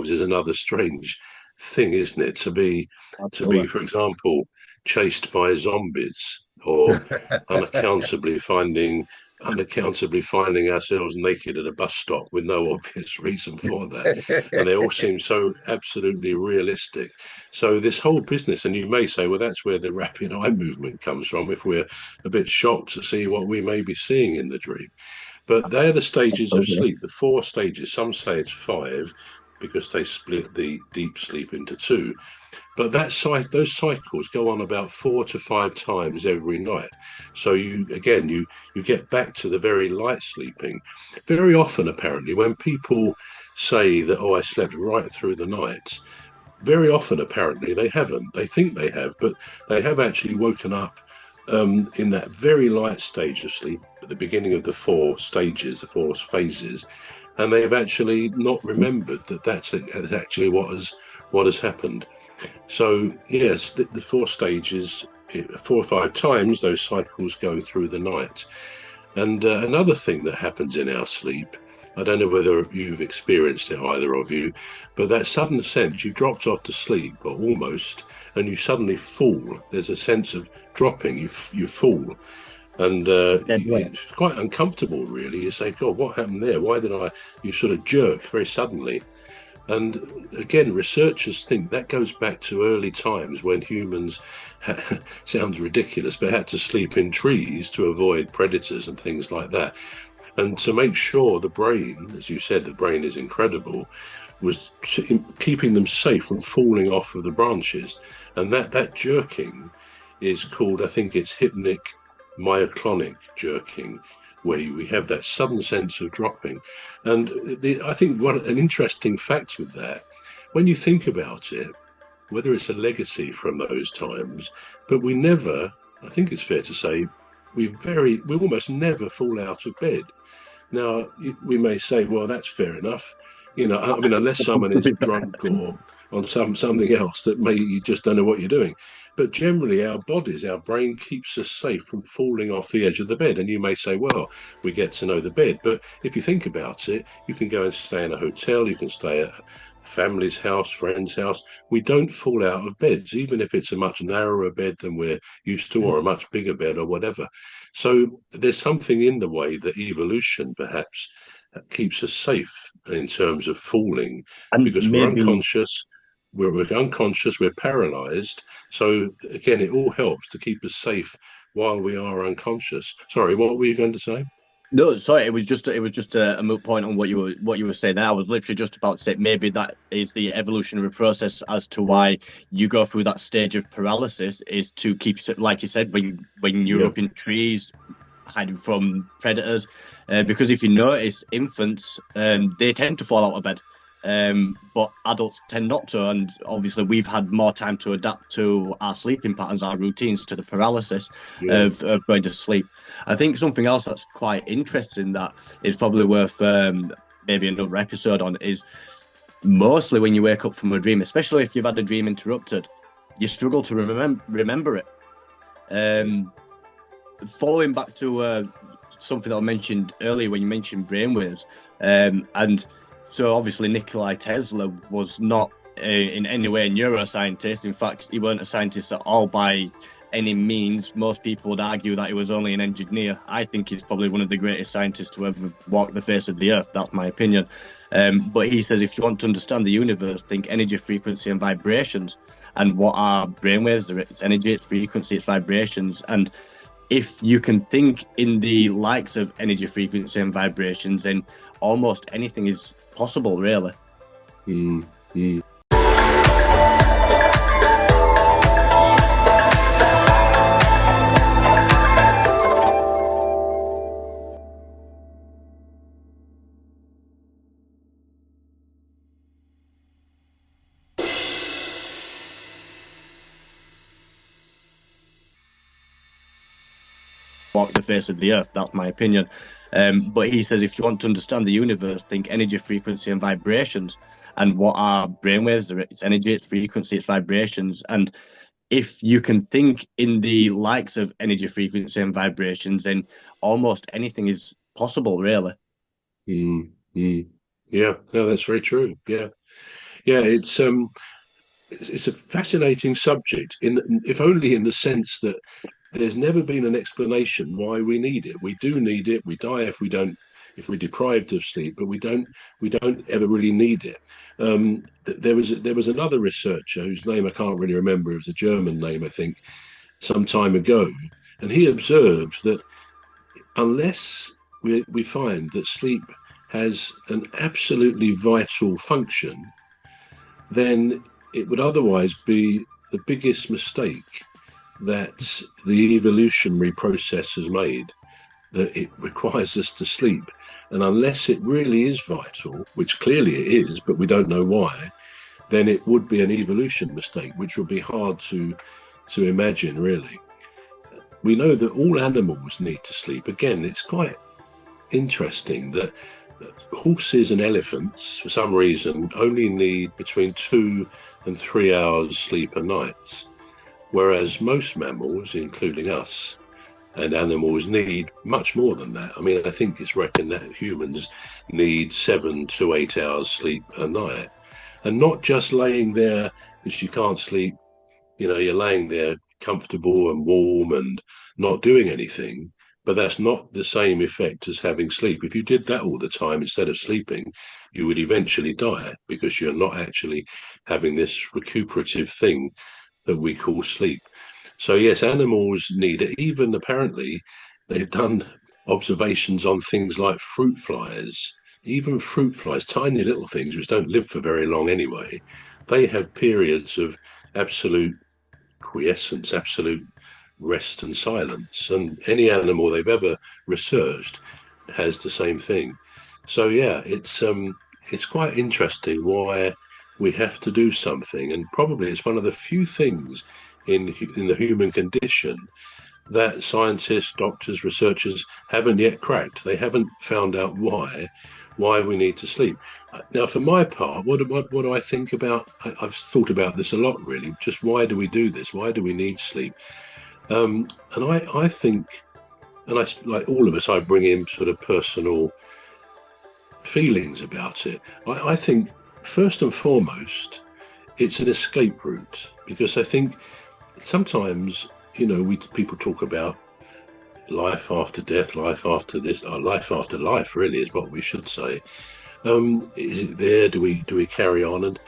ourselves is another strange thing, isn't it? To be, Absolutely. for example, chased by zombies, or unaccountably finding unaccountably finding ourselves naked at a bus stop with no obvious reason for that. And they all seem so absolutely realistic. So this whole business, and you may say, well, that's where the rapid eye movement comes from, if we're a bit shocked to see what we may be seeing in the dream. But they're the stages of Absolutely. sleep, the four stages. Some say it's five because they split the deep sleep into two. But those cycles go on about 4 to 5 times every night. So you get back to the very light sleeping. Very often, apparently, when people say that, oh, I slept right through the night, very often, apparently, they haven't. They think they have, but they have actually woken up in that very light stage of sleep at the beginning of the four stages, the four phases, and they have actually not remembered that that's actually what has happened. So yes, the four stages, 4 or 5 times, those cycles go through the night. And another thing that happens in our sleep, I don't know whether you've experienced it, either of you, but that sudden sense, you dropped off to sleep, or almost, and you suddenly fall. There's a sense of dropping, you fall. And Dead weight. it's quite uncomfortable, really. You say, God, what happened there? Why did I? You sort of jerk very suddenly. And again, researchers think that goes back to early times when humans, sounds ridiculous, but had to sleep in trees to avoid predators and things like that. And to make sure the brain, as you said, the brain is incredible, was keeping them safe from falling off of the branches. And that jerking is called, I think it's hypnic myoclonic jerking, where we have that sudden sense of dropping. And I think an interesting fact with that, when you think about it, whether it's a legacy from those times, but we never, I think it's fair to say, we almost never fall out of bed. Now, we may say, well, that's fair enough. I mean, unless someone To is be fair. drunk or on something else that may you just don't know what you're doing. But generally, our bodies, our brain keeps us safe from falling off the edge of the bed. And you may say, well, we get to know the bed. But if you think about it, you can go and stay in a hotel, you can stay at family's house, friend's house. We don't fall out of beds, even if it's a much narrower bed than we're used to, or a much bigger bed, or whatever. So there's something in the way that evolution perhaps keeps us safe in terms of falling, And because maybe we're unconscious, we're paralyzed. So again, it all helps to keep us safe while we are unconscious. Sorry, what were you going to say? no, sorry, it was just a moot point on what you were saying there. I was literally just about to say maybe that is the evolutionary process as to why you go through that stage of paralysis is to keep, like you said, when you're Yeah. up in trees, hiding from predators. Because if you notice, infants they tend to fall out of bed, but adults tend not to. And obviously, we've had more time to adapt to our sleeping patterns, our routines, to the paralysis Yeah. of going to sleep. I think something else that's quite interesting that is probably worth maybe another episode on is mostly when you wake up from a dream, especially if you've had a dream interrupted, you struggle to remember it. Um, Following back to something that I mentioned earlier when you mentioned brainwaves, and so obviously Nikola Tesla was not in any way a neuroscientist. In fact, he weren't a scientist at all by any means. Most people would argue that he was only an engineer. I think he's probably one of the greatest scientists to ever walk the face of the earth. That's my opinion. But he says if you want to understand the universe, think energy, frequency, and vibrations. And what are brainwaves? It's energy, it's frequency, it's vibrations. And if you can think in the likes of energy, frequency, and vibrations, then almost anything is possible, really. Mm, mm. Walk the face of the earth. That's my opinion. But he says if you want to understand the universe, think energy, frequency, and vibrations. And what are brainwaves? It's energy, it's frequency, it's vibrations. And if you can think in the likes of energy, frequency, and vibrations, then almost anything is possible, really. Mm, mm. Yeah, no, that's very true. Yeah. Yeah, it's a fascinating subject, if only in the sense that there's never been an explanation why we need it. We do need it. We die if we're deprived of sleep, but we don't ever really need it. There was another researcher whose name I can't really remember. It was a German name, I think, some time ago, and he observed that unless we find that sleep has an absolutely vital function, then it would otherwise be the biggest mistake that the evolutionary process has made, that it requires us to sleep. And unless it really is vital, which clearly it is, but we don't know why, then it would be an evolution mistake, which would be hard to imagine, really. We know that all animals need to sleep. Again, it's quite interesting that horses and elephants, for some reason, only need between 2 and 3 hours sleep a night, whereas most mammals, including us, and animals need much more than that. I mean, I think it's reckoned that humans need 7 to 8 hours sleep a night, and not just laying there because you can't sleep. You're laying there comfortable and warm and not doing anything, but that's not the same effect as having sleep. If you did that all the time instead of sleeping, you would eventually die because you're not actually having this recuperative thing that we call sleep. So yes, animals need it. Even apparently they've done observations on things like fruit flies. Even fruit flies, tiny little things which don't live for very long anyway, they have periods of absolute quiescence, absolute rest and silence. And any animal they've ever researched has the same thing. So yeah, it's quite interesting why we have to do something, and probably it's one of the few things in the human condition that scientists, doctors, researchers haven't yet cracked. They haven't found out why we need to sleep. Now, for my part, what do I think about? I've thought about this a lot, really. Just why do we do this? Why do we need sleep? And I think, and I, like all of us, I bring in sort of personal feelings about it. I think first and foremost, it's an escape route, because I think sometimes, people talk about life after death, life after this, or life after life, really is what we should say. Is it there? Do we carry on? And